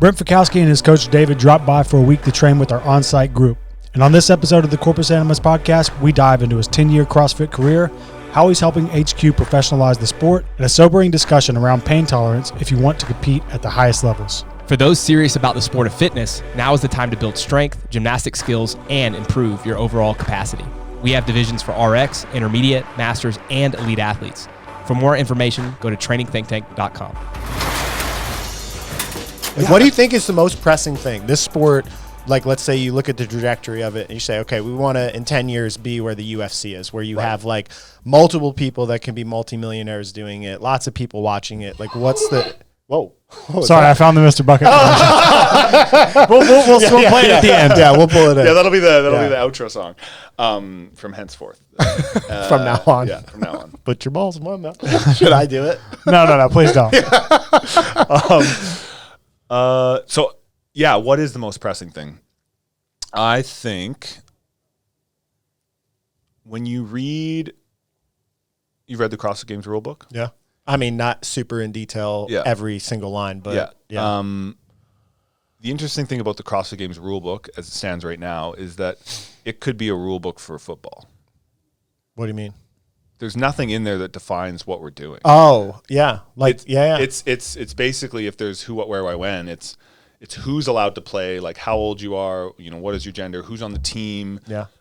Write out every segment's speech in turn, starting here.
Brent Fikowski and his coach David dropped by for a week to train with our on-site group. And on this episode of the Corpus Animus Podcast, we dive into his 10-year CrossFit career, how he's helping HQ professionalize the sport, and a sobering discussion around pain tolerance if you want to compete at the highest levels. For those serious about the sport of fitness, now is the time to build strength, gymnastic skills, and improve your overall capacity. We have divisions for RX, intermediate, masters, and elite athletes. For more information, go to trainingthinktank.com. What do you think is the most pressing thing? This sport, like let's say you look at the trajectory of it and you say, okay, we want to in 10 years be where the UFC is, where you have like multiple people that can be multimillionaires doing it, lots of people watching it. Like what's the... Whoa. Sorry, I found the Mr. Bucket. We'll play it at the end. Yeah, we'll pull it in. Yeah, that'll be the outro song from henceforth. From now on. Yeah, from now on. Put your balls in one mouth. Should I do it? No, please don't. What is the most pressing thing? I think when you've read the CrossFit Games rule book? Yeah. I mean, not super in detail every single line, but yeah. The interesting thing about the CrossFit Games rule book as it stands right now is that it could be a rule book for football. What do you mean? There's nothing in there that defines what we're doing. Oh, yeah. It's basically if there's who, what, where, why, when. It's who's allowed to play, like how old you are, what is your gender, who's on the team,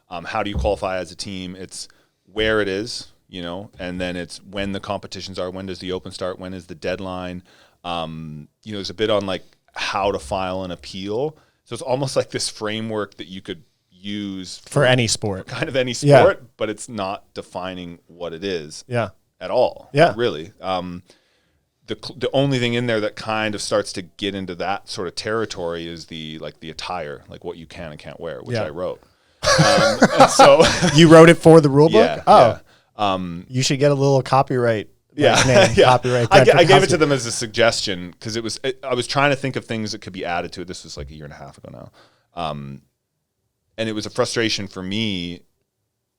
how do you qualify as a team. It's where it is, and then it's when the competitions are, when does the open start, when is the deadline. There's a bit on like how to file an appeal. So it's almost like this framework that you could use for any sport, kind of any sport, but it's not defining what it is at all. Yeah. Really. The only thing in there that kind of starts to get into that sort of territory is the attire, like what you can and can't wear, which I wrote. And so you wrote it for the rule book? Yeah. Oh, yeah. You should get a little copyright. Name, Copyright. I gave it to them as a suggestion because I was trying to think of things that could be added to it. This was like a year and a half ago now. And it was a frustration for me,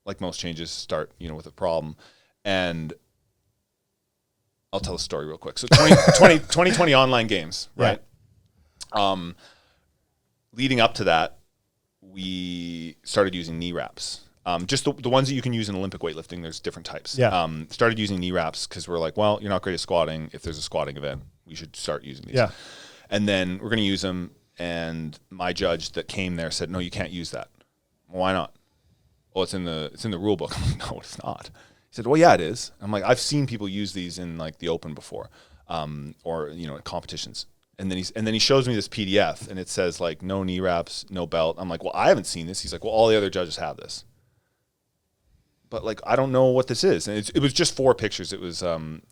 like most changes start, with a problem. And I'll tell a story real quick. So 2020 online games, right? Yeah. Leading up to that, we started using knee wraps. Just the ones that you can use in Olympic weightlifting, there's different types. Yeah. Started using knee wraps because we're like, well, you're not great at squatting. If there's a squatting event, we should start using these. Yeah. And then we're going to use them. And my judge that came there said, no, you can't use that. Well, why not? Well, it's in the rule book. I'm like, no, it's not. He said, well, yeah, it is. I'm like, I've seen people use these in like the open before, or at competitions. And then he shows me this PDF and it says like no knee wraps, no belt. I'm like, well, I haven't seen this. He's like, well, all the other judges have this. But like, I don't know what this is. And it was just 4 pictures. It was, something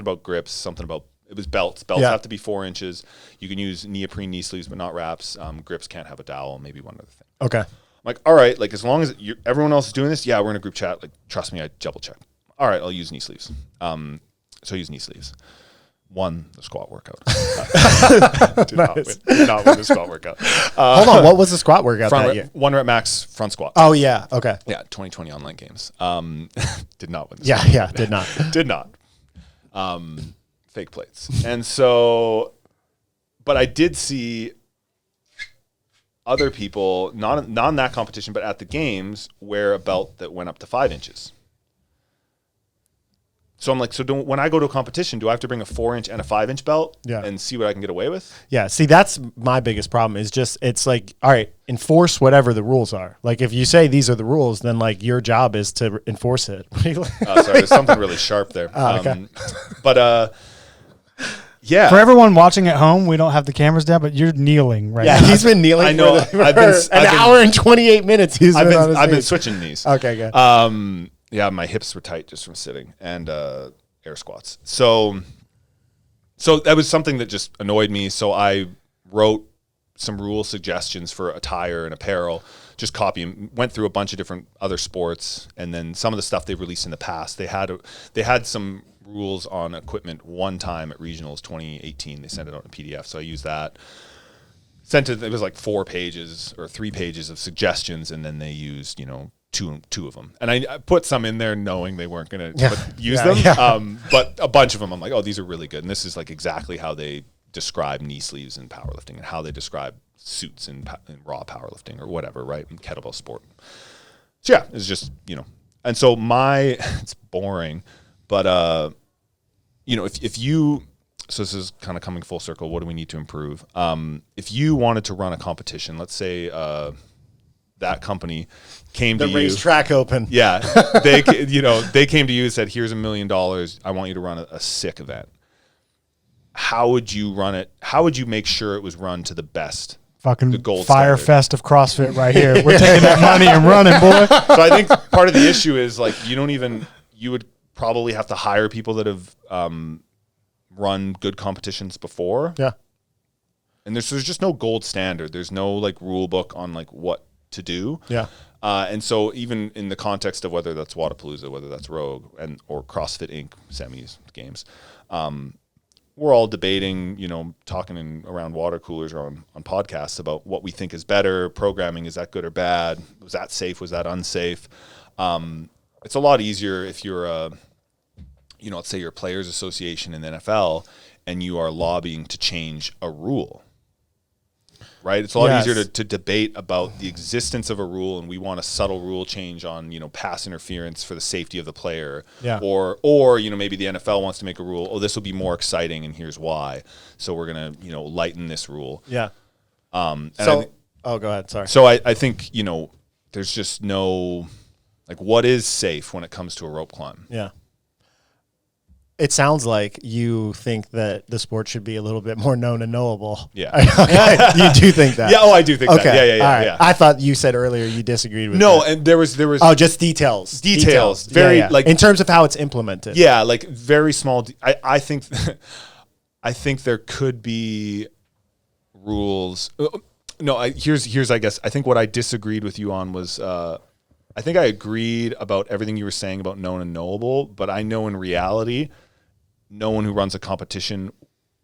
about grips, something about, it was belts. Belts have to be 4 inches. You can use neoprene knee sleeves, but not wraps. Grips can't have a dowel, maybe one other thing. Okay. I'm like, all right, like as long as everyone else is doing this, we're in a group chat. Like, trust me, I double check. All right, I'll use knee sleeves. So I use knee sleeves. Won the squat workout. Did not win the squat workout. Hold on, what was the squat workout that year? 1 rep max front squat. Oh, yeah, okay. Yeah, 2020 online games. Did not win the squat workout. Did not. Did not. Fake plates. And so, but I did see other people, not in that competition, but at the games, wear a belt that went up to 5 inches. So I'm like, when I go to a competition, do I have to bring a 4-inch and a 5-inch belt and see what I can get away with? Yeah. See, that's my biggest problem is just, it's like, all right, enforce whatever the rules are. Like if you say these are the rules, then like your job is to enforce it. Sorry, there's something really sharp there. Okay. Yeah. For everyone watching at home, we don't have the cameras down, but you're kneeling right now. Yeah, he's been kneeling. I know. for an hour and 28 minutes. I've been switching knees. Okay, good. Yeah, my hips were tight just from sitting and air squats. So that was something that just annoyed me. So I wrote some rule suggestions for attire and apparel, just went through a bunch of different other sports, and then some of the stuff they've released in the past. They had some rules on equipment one time at regionals 2018. They sent it out in PDF, so I used that. It was like 4 pages or 3 pages of suggestions, and then they used two of them. And I put some in there knowing they weren't going to use them. Yeah. But a bunch of them, I'm like, oh, these are really good. And this is like exactly how they describe knee sleeves in powerlifting and how they describe suits in raw powerlifting or whatever, right? In kettlebell sport. So yeah, it's just, and so it's boring, but, if you, so this is kind of coming full circle, what do we need to improve? If you wanted to run a competition, let's say, that company came to you. The racetrack open. Yeah. They came to you and said, here's $1 million. I want you to run a sick event. How would you run it? How would you make sure it was run to the best? Fucking the gold fire standard? Fest of CrossFit right here. We're taking that money and running, boy. So I think part of the issue is like, you would probably have to hire people that have run good competitions before. Yeah. And there's just no gold standard. There's no like rule book on like what to do. Yeah. And so even in the context of whether that's Wadapalooza, whether that's Rogue or CrossFit Inc. semis games, we're all debating, talking around water coolers or on podcasts about what we think is better. Programming, is that good or bad? Was that safe? Was that unsafe? It's a lot easier if you're let's say you're a players association in the NFL and you are lobbying to change a rule. Right, it's a lot easier to debate about the existence of a rule, and we want a subtle rule change on pass interference for the safety of the player, or maybe the NFL wants to make a rule. Oh, this will be more exciting, and here's why. So we're gonna lighten this rule. Yeah. Go ahead. Sorry. So I think there's just no like what is safe when it comes to a rope climb. Yeah. It sounds like you think that the sport should be a little bit more known and knowable. Yeah. Okay. You do think that? Yeah. Oh, I do think that. Yeah. All right. Yeah. I thought you said earlier you disagreed with No, that. and there was. Oh, just details. Details. Very like in terms of how it's implemented. Yeah, like very small. I think there could be rules. No, here's I guess I think what I disagreed with you on was I think I agreed about everything you were saying about known and knowable, but I know in reality, no one who runs a competition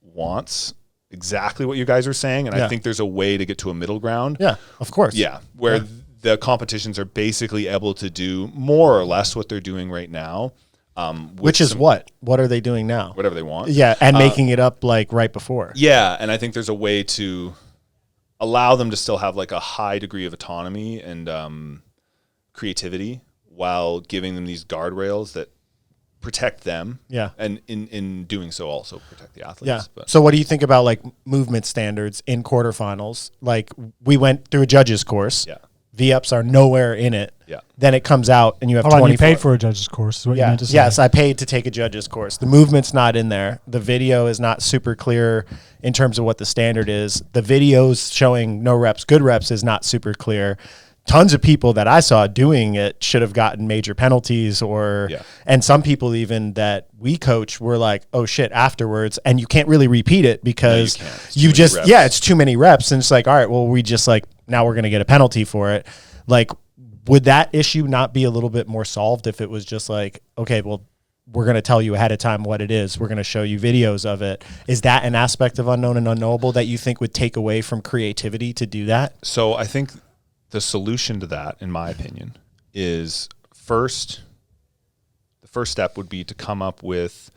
wants exactly what you guys are saying, and I think there's a way to get to a middle ground. Yeah, of course. Yeah, where the competitions are basically able to do more or less what they're doing right now. Which is what? What are they doing now? Whatever they want. Yeah, and making it up like right before. Yeah, and I think there's a way to allow them to still have like a high degree of autonomy and creativity while giving them these guardrails that protect them. Yeah. And in doing so also protect the athletes. Yeah. But. So what do you think about like movement standards in quarterfinals? Like we went through a judge's course. Yeah. V-ups are nowhere in it. Yeah. Then it comes out and you have 24. You paid for a judge's course is what you meant to say. Yes, I paid to take a judge's course. The movement's not in there. The video is not super clear in terms of what the standard is. The videos showing no reps, good reps is not super clear. Tons of people that I saw doing it should have gotten major penalties and some people even that we coach were like, oh shit, afterwards. And you can't really repeat it because it's too many reps. And it's like, all right, well, we just like, now we're going to get a penalty for it. Like, would that issue not be a little bit more solved if it was just like, okay, well, we're going to tell you ahead of time what it is. We're going to show you videos of it. Is that an aspect of unknown and unknowable that you think would take away from creativity to do that? So I think the solution to that, in my opinion, is the first step would be to come up with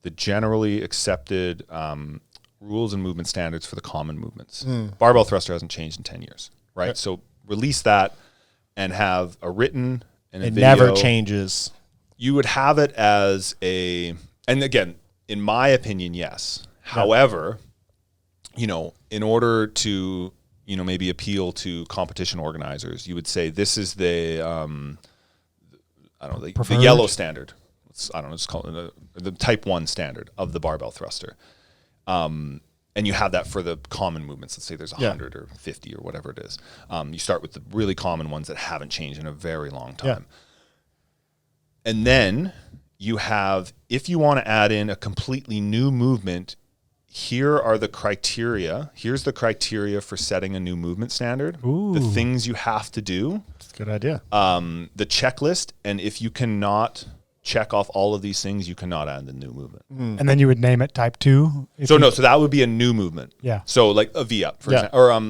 the generally accepted rules and movement standards for the common movements. Barbell thruster hasn't changed in 10 years, right? So release that and have a written and a video. It never changes. You would have it as and again, in my opinion, yes. However, in order to maybe appeal to competition organizers, you would say this is the yellow standard. Let's call it the type 1 standard of the barbell thruster. And you have that for the common movements. Let's say there's 100 or 50 or whatever it is. You start with the really common ones that haven't changed in a very long time. Yeah. And then you have, if you want to add in a completely new movement, here are the criteria. Here's the criteria for setting a new movement standard. Ooh. The things you have to do. That's a good idea. The checklist, and if you cannot check off all of these things, you cannot add the new movement. And then you would name it type 2? So that would be a new movement. Yeah. So like a V-up, for example. Or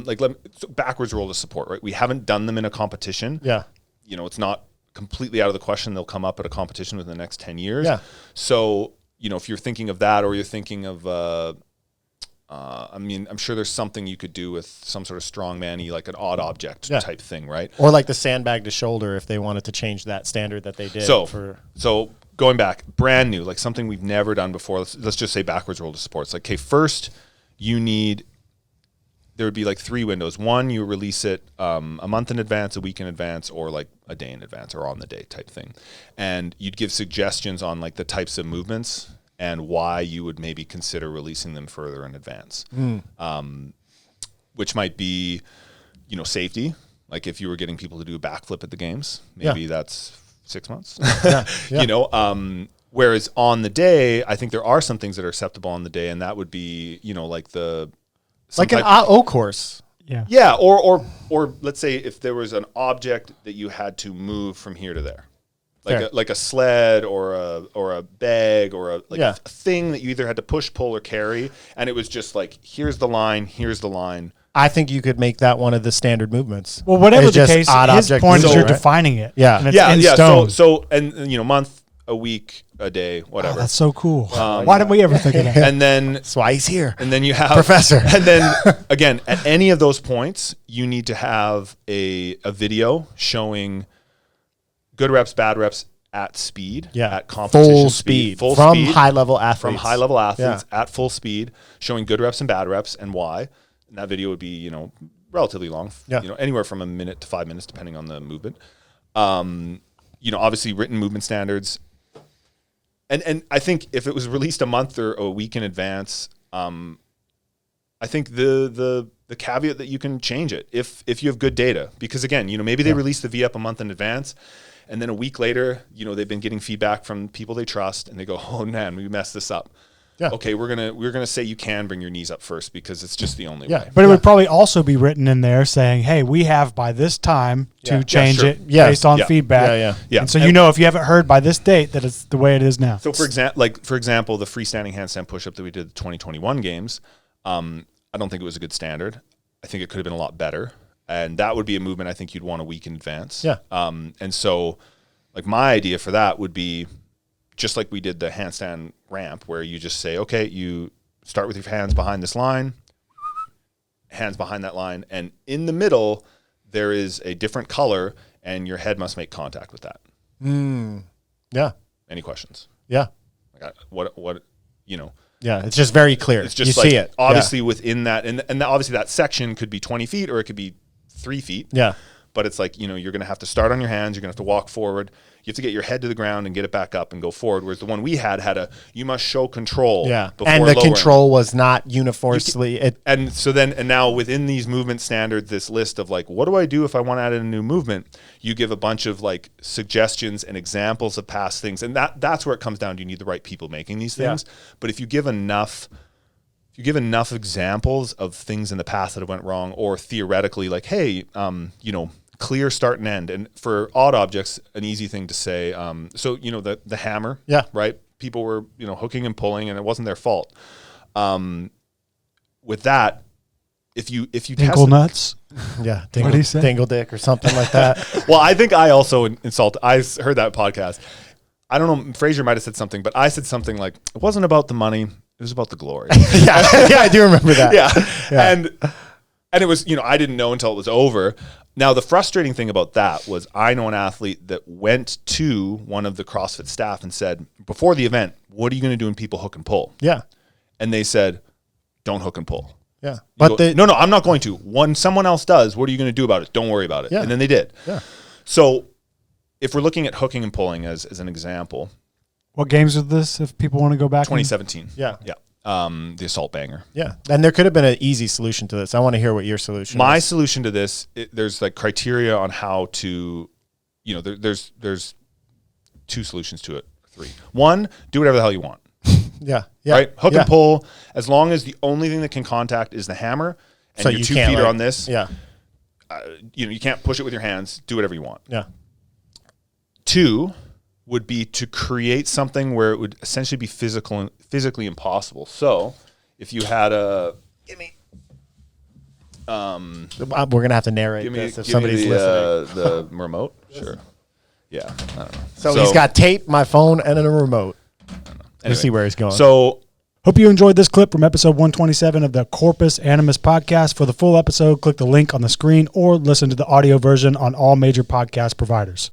backwards roll to support, right? We haven't done them in a competition. Yeah. It's not completely out of the question they'll come up at a competition within the next 10 years. Yeah. So, if you're thinking of that, or you're thinking of I mean, I'm sure there's something you could do with some sort of strongman-y, like an odd object type thing, right? Or like the sandbag to shoulder if they wanted to change that standard that they did. So going back, brand new, like something we've never done before. Let's just say backwards roll to supports. Like, okay, first there would be like 3 windows. One, you release it a month in advance, a week in advance, or like a day in advance, or on the day type thing. And you'd give suggestions on like the types of movements and why you would maybe consider releasing them further in advance. Which might be, safety. Like if you were getting people to do a backflip at the games, maybe that's 6 months. Whereas on the day, I think there are some things that are acceptable on the day, and that would be, like the... Like an O course. Yeah. Yeah, or let's say if there was an object that you had to move from here to there. Like a sled or a bag or a thing that you either had to push, pull, or carry, and it was just like, here's the line. I think you could make that one of the standard movements. Well, whatever the case, his point is you're right? defining it. Yeah. And it's in stone. So month, a week, a day, whatever. Oh, that's so cool. Why didn't we ever think of that? And then that's why he's here. And then you have Professor. And then again, at any of those points, you need to have a video showing good reps, bad reps at speed, at competition speed, from high-level athletes. At full speed, showing good reps and bad reps and why. And that video would be, relatively long, anywhere from a minute to 5 minutes, depending on the movement. Obviously written movement standards. And I think if it was released a month or a week in advance, I think the caveat that you can change it if you have good data, because again, maybe they release the V-Up a month in advance, and then a week later, they've been getting feedback from people they trust, and they go, "Oh man, we messed this up." Yeah. Okay, we're gonna say you can bring your knees up first because it's just the only way. But it would probably also be written in there saying, "Hey, we have by this time to change it based on feedback." Yeah. And so if you haven't heard by this date that it's the way it is now. So for example, the freestanding handstand push-up that we did at the 2021 games, I don't think it was a good standard. I think it could have been a lot better. And that would be a movement I think you'd want a week in advance. Yeah. And so, like, my idea for that would be just like we did the handstand ramp, where you just say, okay, you start with your hands behind this line, hands behind that line, and in the middle there is a different color, and your head must make contact with that. Yeah. Any questions? Yeah. Like, what? Yeah, it's just very clear. It's just see it. Obviously within that, and obviously that section could be 20 feet or it could be 3 feet. Yeah. But it's like, you're going to have to start on your hands. You're going to have to walk forward. You have to get your head to the ground and get it back up and go forward. Whereas the one we had you must show control. Yeah. Before And the lowering. control was not uniformly. And now within these movement standards, this list of like, what do I do if I want to add in a new movement? You give a bunch of like suggestions and examples of past things. And that's where it comes down to, you need the right people making these things. Yeah. But if you give enough examples of things in the past that have went wrong, or theoretically like, hey, clear start and end. And for odd objects, an easy thing to say. The hammer, right? People were, hooking and pulling, and it wasn't their fault. With that, if you Dinkle nuts. Yeah. What did he say? Dingle dick or something like that. Well, I think I also I heard that podcast. I don't know, Fraser might have said something, but I said something like, it wasn't about the money, it was about the glory. Yeah, I do remember that. Yeah. And it was, I didn't know until it was over. Now, the frustrating thing about that was, I know an athlete that went to one of the CrossFit staff and said, before the event, what are you going to do when people hook and pull? Yeah. And they said, don't hook and pull. Yeah. No, I'm not going to. When someone else does, what are you going to do about it? Don't worry about it. Yeah. And then they did. Yeah. So if we're looking at hooking and pulling as an example. What games was this, if people want to go back? 2017. Yeah. The assault banger. Yeah. And there could have been an easy solution to this. I want to hear what your solution is. My solution to this, there's like criteria on how to, there's 2 solutions to it. 3. 1, do whatever the hell you want. Yeah. Right? Hook and pull, as long as the only thing that can contact is the hammer, and so your you 2 feet are on this. Yeah. You can't push it with your hands. Do whatever you want. Yeah. 2 would be to create something where it would essentially be physically impossible. So if you had we're gonna have to narrate this if somebody's listening. The remote? Sure. Yeah. I don't know. So he's got tape, my phone, and a remote. Anyway, Let's see where he's going. So Hope you enjoyed this clip from episode 127 of the Corpus Animus Podcast. For the full episode, click the link on the screen or listen to the audio version on all major podcast providers.